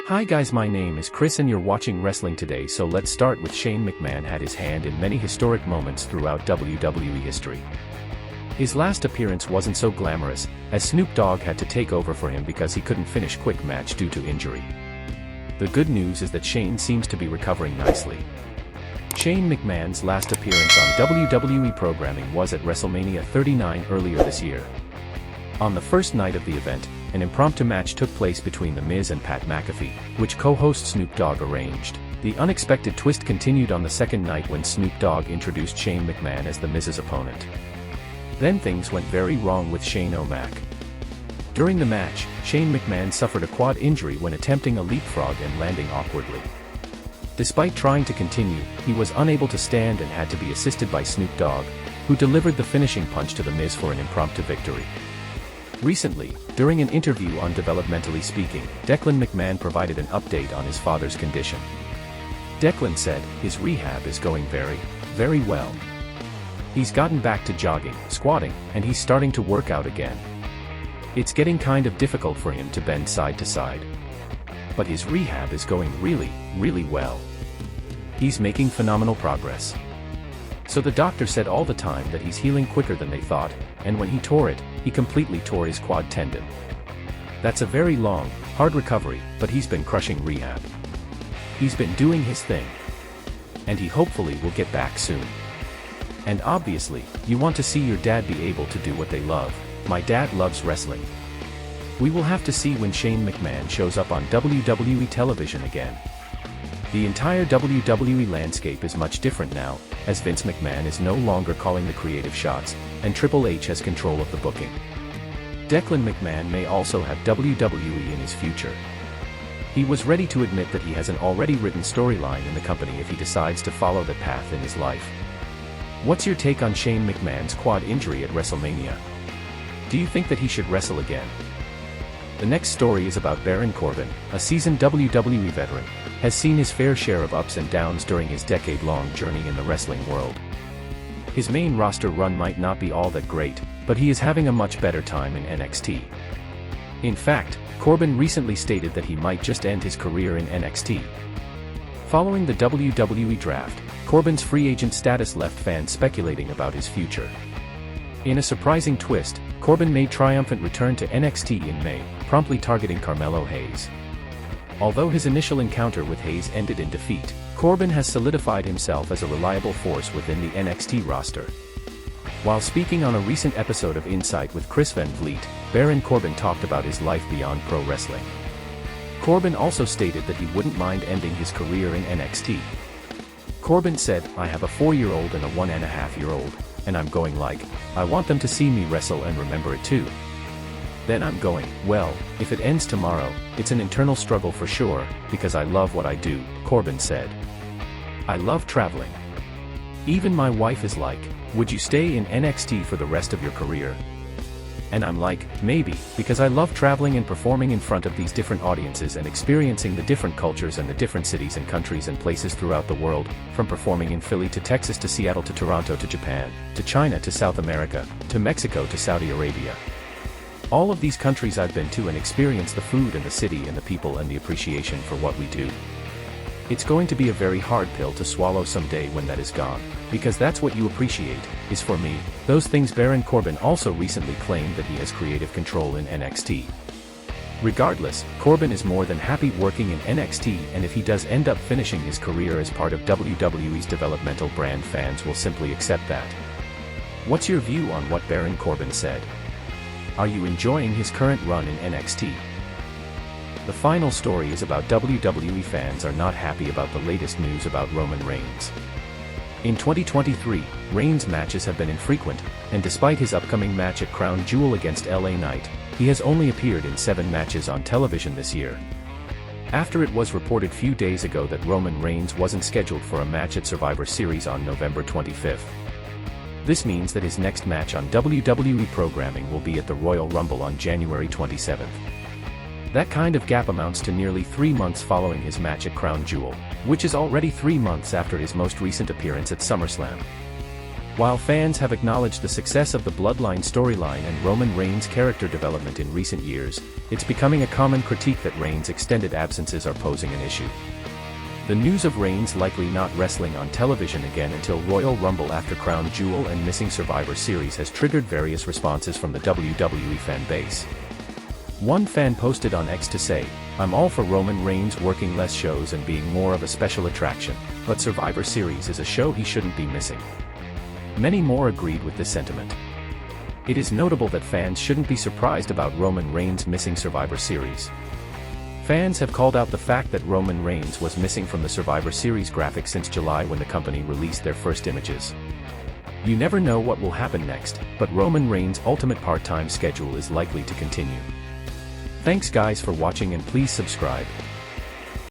Hi guys, my name is Chris and you're watching Wrestling Today. So let's start with Shane McMahon had his hand in many historic moments throughout WWE history. His last appearance wasn't so glamorous, as Snoop Dogg had to take over for him because he couldn't finish quick match due to injury. The good news is that Shane seems to be recovering nicely. Shane McMahon's last appearance on WWE programming was at WrestleMania 39 earlier this year. On the first night of the event, an impromptu match took place between The Miz and Pat McAfee, which co-host Snoop Dogg arranged. The unexpected twist continued on the second night when Snoop Dogg introduced Shane McMahon as The Miz's opponent. Then things went very wrong with Shane O'Mac. During the match, Shane McMahon suffered a quad injury when attempting a leapfrog and landing awkwardly. Despite trying to continue, he was unable to stand and had to be assisted by Snoop Dogg, who delivered the finishing punch to The Miz for an impromptu victory. Recently, during an interview on Developmentally Speaking, Declan McMahon provided an update on his father's condition. Declan said, "His rehab is going very well. He's gotten back to jogging, squatting, and he's starting to work out again. It's getting kind of difficult for him to bend side to side. But his rehab is going really well. He's making phenomenal progress. So the doctor said all the time that he's healing quicker than they thought, and when he tore it, he completely tore his quad tendon. That's a very long, hard recovery, but he's been crushing rehab. He's been doing his thing. And he hopefully will get back soon. And obviously, you want to see your dad be able to do what they love. My dad loves wrestling. We will have to see when Shane McMahon shows up on WWE television again. The entire WWE landscape is much different now, as Vince McMahon is no longer calling the creative shots, and Triple H has control of the booking. Declan McMahon may also have WWE in his future. He was ready to admit that he has an already written storyline in the company if he decides to follow that path in his life. What's your take on Shane McMahon's quad injury at WrestleMania? Do you think that he should wrestle again? The next story is about Baron Corbin, a seasoned WWE veteran, has seen his fair share of ups and downs during his decade-long journey in the wrestling world. His main roster run might not be all that great, but he is having a much better time in NXT. In fact, Corbin recently stated that he might just end his career in NXT. Following the WWE draft, Corbin's free agent status left fans speculating about his future. In a surprising twist, Corbin made triumphant return to NXT in May, promptly targeting Carmelo Hayes. Although his initial encounter with Hayes ended in defeat, Corbin has solidified himself as a reliable force within the NXT roster. While speaking on a recent episode of Insight with Chris Van Vliet, Baron Corbin talked about his life beyond pro wrestling. Corbin also stated that he wouldn't mind ending his career in NXT. Corbin said, "I have a 4-year-old and a 1.5-year-old, and I'm going like, I want them to see me wrestle and remember it too. Then I'm going, well, if it ends tomorrow, it's an internal struggle for sure, because I love what I do," Corbin said. "I love traveling. Even my wife is like, would you stay in NXT for the rest of your career? And I'm like, maybe, because I love traveling and performing in front of these different audiences and experiencing the different cultures and the different cities and countries and places throughout the world, from performing in Philly to Texas to Seattle to Toronto to Japan, to China to South America, to Mexico to Saudi Arabia. All of these countries I've been to and experienced the food and the city and the people and the appreciation for what we do. It's going to be a very hard pill to swallow someday when that is gone, because that's what you appreciate, is for me, those things." Baron Corbin also recently claimed that he has creative control in NXT. Regardless, Corbin is more than happy working in NXT, and if he does end up finishing his career as part of WWE's developmental brand, fans will simply accept that. What's your view on what Baron Corbin said? Are you enjoying his current run in NXT? The final story is about WWE fans are not happy about the latest news about Roman Reigns. In 2023, Reigns' matches have been infrequent, and despite his upcoming match at Crown Jewel against LA Knight, he has only appeared in 7 matches on television this year. After it was reported few days ago that Roman Reigns wasn't scheduled for a match at Survivor Series on November 25th. This means that his next match on WWE programming will be at the Royal Rumble on January 27th. That kind of gap amounts to nearly 3 months following his match at Crown Jewel, which is already 3 months after his most recent appearance at SummerSlam. While fans have acknowledged the success of the Bloodline storyline and Roman Reigns' character development in recent years, it's becoming a common critique that Reigns' extended absences are posing an issue. The news of Reigns likely not wrestling on television again until Royal Rumble after Crown Jewel and missing Survivor Series has triggered various responses from the WWE fan base. One fan posted on X to say, "I'm all for Roman Reigns working less shows and being more of a special attraction, but Survivor Series is a show he shouldn't be missing." Many more agreed with this sentiment. It is notable that fans shouldn't be surprised about Roman Reigns missing Survivor Series. Fans have called out the fact that Roman Reigns was missing from the Survivor Series graphic since July when the company released their first images. You never know what will happen next, but Roman Reigns' ultimate part-time schedule is likely to continue. Thanks guys for watching and please subscribe.